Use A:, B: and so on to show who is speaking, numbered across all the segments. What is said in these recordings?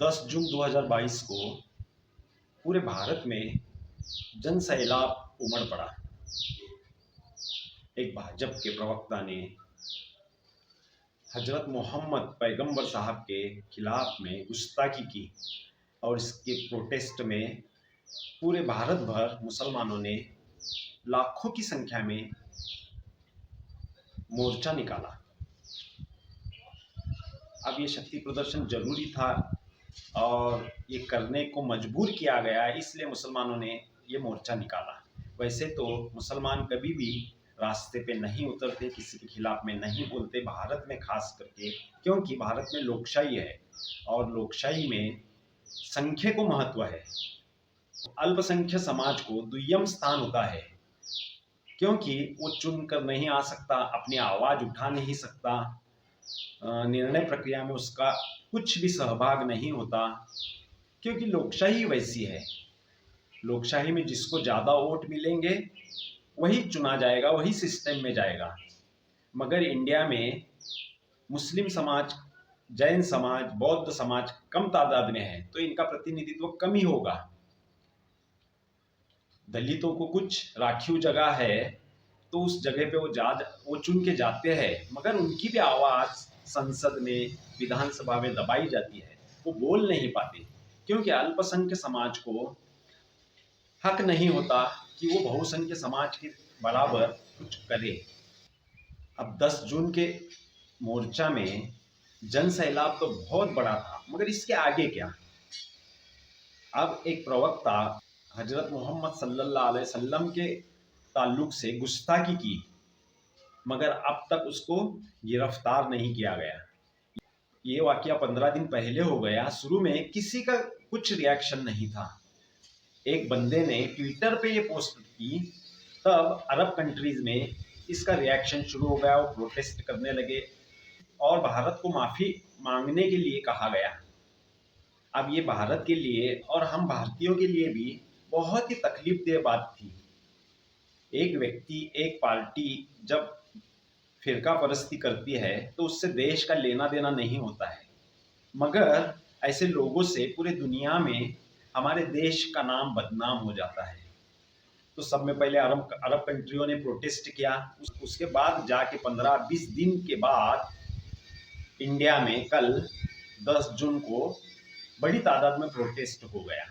A: 10 जून 2022 को पूरे भारत में जन सैलाब उमड़ पड़ा। एक भाजपा के प्रवक्ता ने हजरत मोहम्मद पैगंबर साहब के खिलाफ में गुस्ताखी की और इसके प्रोटेस्ट में पूरे भारत भर मुसलमानों ने लाखों की संख्या में मोर्चा निकाला। अब ये शक्ति प्रदर्शन जरूरी था और ये करने को मजबूर किया गया, इसलिए मुसलमानों ने ये मोर्चा निकाला। वैसे तो मुसलमान कभी भी रास्ते पे नहीं उतरते, किसी के खिलाफ में नहीं बोलते, भारत में खास करके, क्योंकि भारत में लोकशाही है और लोकशाही में संख्या को महत्व है। अल्पसंख्यक समाज को दुय्यम स्थान होता है, क्योंकि वो चुनकर नहीं आ सकता, अपनी आवाज़ उठा नहीं सकता, निर्णय प्रक्रिया में उसका कुछ भी सहभाग नहीं होता, क्योंकि लोकशाही वैसी है। लोकशाही में जिसको ज़्यादा वोट मिलेंगे वही चुना जाएगा, वही सिस्टम में जाएगा। मगर इंडिया में मुस्लिम समाज, जैन समाज, बौद्ध समाज कम तादाद में है, तो इनका प्रतिनिधित्व कम ही होगा। दलितों को कुछ राखीव जगह है तो उस जगह पे वो चुन के जाते हैं, मगर उनकी भी आवाज़ संसद में, विधानसभा में दबाई जाती है। वो बोल नहीं पाते, क्योंकि अल्पसंख्यक समाज को हक नहीं होता कि वो बहुसंख्यक समाज के बराबर कुछ करे। अब 10 जून के मोर्चा में जन सैलाब तो बहुत बड़ा था, मगर इसके आगे क्या? अब एक प्रवक्ता हजरत मोहम्मद सल्लल्लाहु अलैहि वसल्लम के ताल्लुक से गुस्ताखी की, मगर अब तक उसको गिरफ्तार नहीं किया गया। ये वाकया 15 दिन पहले हो गया। शुरू में किसी का कुछ रिएक्शन नहीं था। एक बंदे ने ट्विटर पे ये पोस्ट की, तब अरब कंट्रीज में इसका रिएक्शन शुरू हो गया, वो प्रोटेस्ट करने लगे और भारत को माफ़ी मांगने के लिए कहा गया। अब ये भारत के लिए और हम भारतीयों के लिए भी बहुत ही तकलीफदेह बात थी। एक व्यक्ति, एक पार्टी जब फिरका परस्ती करती है तो उससे देश का लेना देना नहीं होता है, मगर ऐसे लोगों से पूरे दुनिया में हमारे देश का नाम बदनाम हो जाता है। तो सब में पहले अरब कंट्रियों ने प्रोटेस्ट किया, उसके बाद जाके 15-20 दिन के बाद इंडिया में कल 10 जून को बड़ी तादाद में प्रोटेस्ट हो गया।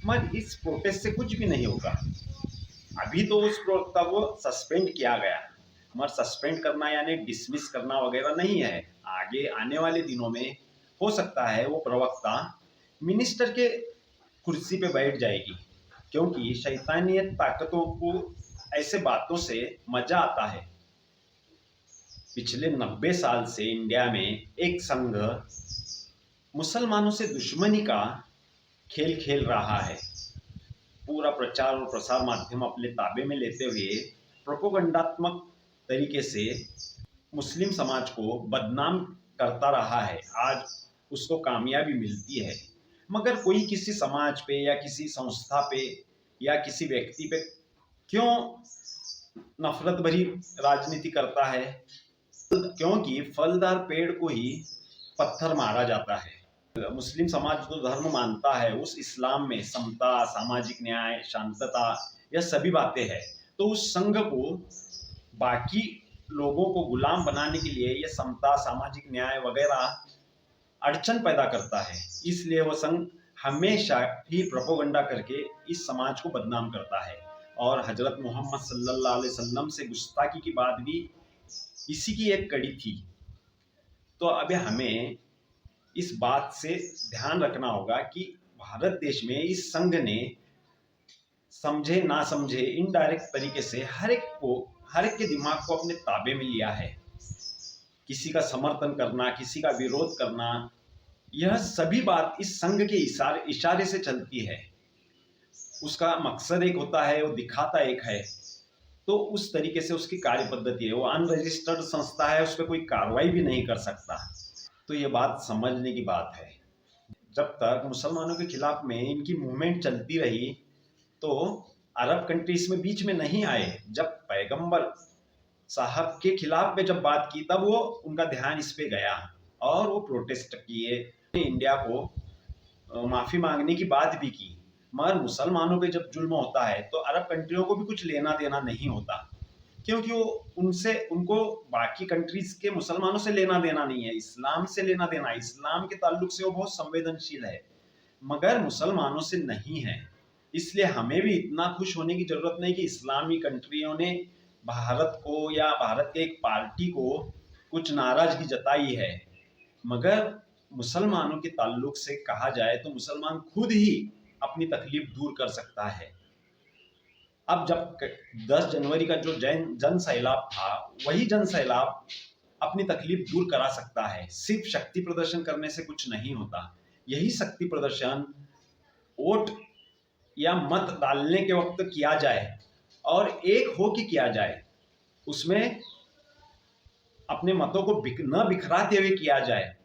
A: मगर इस प्रोटेस्ट से कुछ भी नहीं होगा। अभी तो उस प्रवक्ता को सस्पेंड किया गया, मगर सस्पेंड करना यानी डिसमिस करना वगैरह नहीं है। आगे आने वाले दिनों में हो सकता है वो प्रवक्ता मिनिस्टर के कुर्सी पे बैठ जाएगी, क्योंकि शैतानियत ताकतों को ऐसे बातों से मजा आता है। पिछले 90 साल से इंडिया में एक संघ मुसलमानों से दुश्मनी का खेल खेल रहा है। पूरा प्रचार और प्रसार माध्यम अपने ताबे में लेते हुए प्रोपेगेंडात्मक तरीके से मुस्लिम समाज को बदनाम करता रहा है। आज उसको कामयाबी मिलती है, मगर कोई किसी समाज पे या किसी संस्था पे या किसी व्यक्ति पे क्यों नफरत भरी राजनीति करता है? क्योंकि फलदार पेड़ को ही पत्थर मारा जाता है। मुस्लिम समाज जो धर्म मानता है, उस इस्लाम में समता, सामाजिक न्याय, शांतता, यह सभी बातें हैं। तो उस संघ को बाकी लोगों को गुलाम बनाने के लिए ये समता, सामाजिक न्याय वगैरह अड़चन पैदा करता है। इसलिए वो संघ हमेशा ही प्रोपेगेंडा करके इस समाज को बदनाम करता है। और हजरत मोहम्मद सल्लल्लाहु अलैहि वसल्लम से गुस्ताखी की बात भी इसी की एक कड़ी थी। तो अब हमें इस बात से ध्यान रखना होगा कि भारत देश में इस संघ ने समझे ना समझे इनडायरेक्ट तरीके से हर एक के दिमाग को अपने ताबे में लिया है। किसी का समर्थन करना, किसी का विरोध करना, यह सभी बात इस संघ के इशारे से चलती है। उसका मकसद एक होता है, वो दिखाता एक है। तो उस तरीके से उसकी कार्य पद्धति है। वो अनरजिस्टर्ड संस्था है, उस पर कोई कार्रवाई भी नहीं कर सकता। तो ये बात समझने की बात है। जब तक मुसलमानों के खिलाफ में इनकी मूवमेंट चलती रही तो अरब कंट्रीज में बीच में नहीं आए। जब पैगंबर साहब के खिलाफ में जब बात की, तब वो उनका ध्यान इस पे गया और वो प्रोटेस्ट किए, इंडिया को माफ़ी मांगने की बात भी की, मगर मुसलमानों पे जब जुल्म होता है तो अरब कंट्रियों को भी कुछ लेना देना नहीं होता, क्योंकि वो उनसे उनको बाकी कंट्रीज के मुसलमानों से लेना देना नहीं है, इस्लाम से लेना देना है। इस्लाम के ताल्लुक से वो बहुत संवेदनशील है, मगर मुसलमानों से नहीं है। इसलिए हमें भी इतना खुश होने की जरूरत नहीं कि इस्लामी कंट्रियों ने भारत को या भारत के एक पार्टी को कुछ नाराजगी जताई है, मगर मुसलमानों के ताल्लुक से कहा जाए तो मुसलमान खुद ही अपनी तकलीफ दूर कर सकता है। अब जब 10 जनवरी का जो जन सैलाब था, वही जन सैलाब अपनी तकलीफ दूर करा सकता है। सिर्फ शक्ति प्रदर्शन करने से कुछ नहीं होता। यही शक्ति प्रदर्शन वोट या मत डालने के वक्त किया जाए और एक हो के किया जाए, उसमें अपने मतों को न बिखराते हुए किया जाए,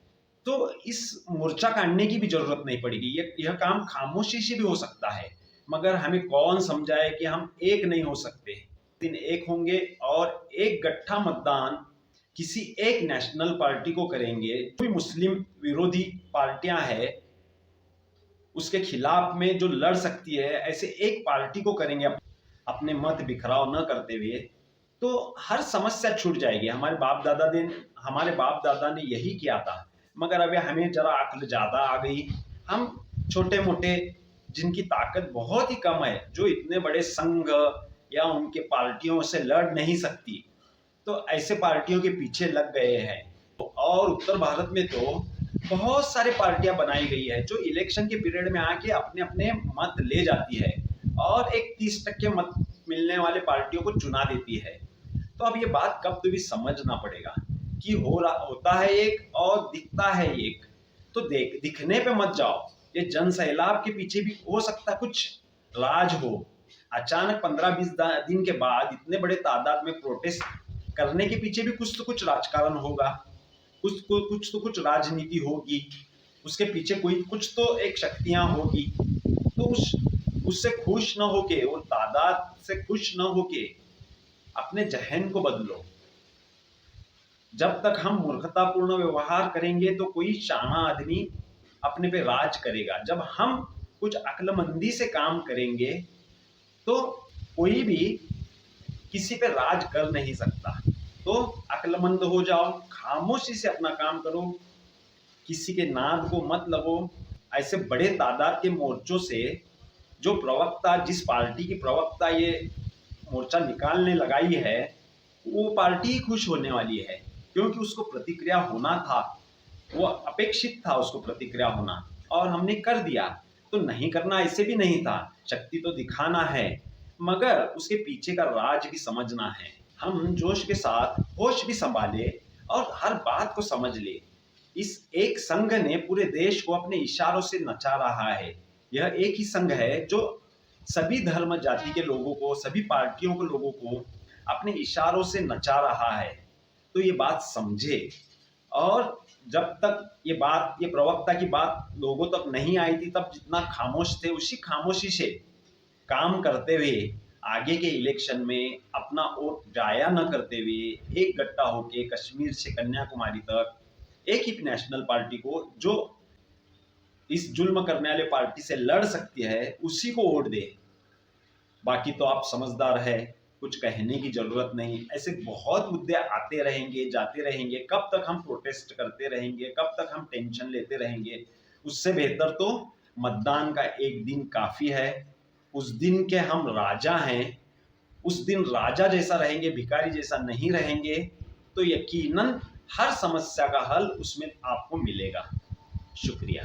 A: तो इस मोर्चा काटने की भी जरूरत नहीं पड़ेगी। यह काम खामोशी से भी हो सकता है, मगर हमें कौन समझाए कि हम एक नहीं हो सकते। दिन एक होंगे और एक गट्ठा मतदान किसी एक नेशनल पार्टी को करेंगे। कोई मुस्लिम विरोधी पार्टियां हैं उसके खिलाफ में जो लड़ सकती है, ऐसे एक पार्टी को करेंगे अपने मत बिखराव न करते हुए, तो हर समस्या छूट जाएगी। हमारे बाप दादा ने यही किया था, मगर अभी हमें जरा अक्ल ज्यादा आ गई। हम छोटे मोटे जिनकी ताकत बहुत ही कम है, जो इतने बड़े संघ या उनके पार्टियों से लड़ नहीं सकती, तो ऐसे पार्टियों के पीछे लग गए हैं। और उत्तर भारत में तो बहुत सारी पार्टियां बनाई गई है जो इलेक्शन के पीरियड में आके अपने अपने मत ले जाती है और एक 30% मत मिलने वाले पार्टियों को चुना देती है। तो अब ये बात कब तो भी समझना पड़ेगा कि होता है एक और दिखता है एक। तो दिखने पे मत जाओ। ये जन सैलाब के पीछे भी हो सकता कुछ राज हो। अचानक 15-20 दिन के बाद इतने बड़े तादाद में प्रोटेस्ट करने के पीछे भी कुछ तो कुछ राजकारण होगा, कुछ तो कुछ राजनीति होगी, उसके पीछे कोई कुछ तो एक शक्तियां होगी। तो उससे खुश न होके, वो तादाद से खुश न होके अपने जहन को बदलो। जब तक हम मूर्खतापूर्ण व्यवहार करेंगे तो कोई शाना आदमी अपने पे राज करेगा। जब हम कुछ अक्लमंदी से काम करेंगे तो कोई भी किसी पे राज कर नहीं सकता। तो अक्लमंद हो जाओ, खामोशी से अपना काम करो, किसी के नाद को मत लगो। ऐसे बड़े तादाद के मोर्चों से जो प्रवक्ता, जिस पार्टी की प्रवक्ता ये मोर्चा निकालने लगाई है, वो पार्टी ही खुश होने वाली है, क्योंकि उसको प्रतिक्रिया होना था, वो अपेक्षित था उसको प्रतिक्रिया होना, और हमने कर दिया। तो नहीं करना ऐसे भी नहीं था, शक्ति तो दिखाना है, मगर उसके पीछे का राज भी समझना है। हम जोश के साथ होश भी संभाले और हर बात को समझ ले। इस एक संघ ने पूरे देश को अपने इशारों से नचा रहा है। यह एक ही संघ है जो सभी धर्म जाति के लोगों को, सभी पार्टियों के लोगों को अपने इशारों से नचा रहा है। तो ये बात समझे, और जब तक ये प्रवक्ता की बात लोगों तक नहीं आई थी, तब जितना खामोश थे, उसी खामोशी से काम करते हुए आगे के इलेक्शन में अपना वोट जाया न करते हुए एक होके कश्मीर से कन्याकुमारी तक एक ही नेशनल पार्टी को, जो इस जुल्म करने वाले पार्टी से लड़ सकती है, उसी को वोट दे। बाकी तो आप समझदार है, कुछ कहने की जरूरत नहीं। ऐसे बहुत मुद्दे आते रहेंगे, जाते रहेंगे। कब तक हम प्रोटेस्ट करते रहेंगे, कब तक हम टेंशन लेते रहेंगे? उससे बेहतर तो मतदान का एक दिन काफी है। उस दिन के हम राजा हैं, उस दिन राजा जैसा रहेंगे, भिखारी जैसा नहीं रहेंगे, तो यकीनन हर समस्या का हल उसमें आपको मिलेगा। शुक्रिया।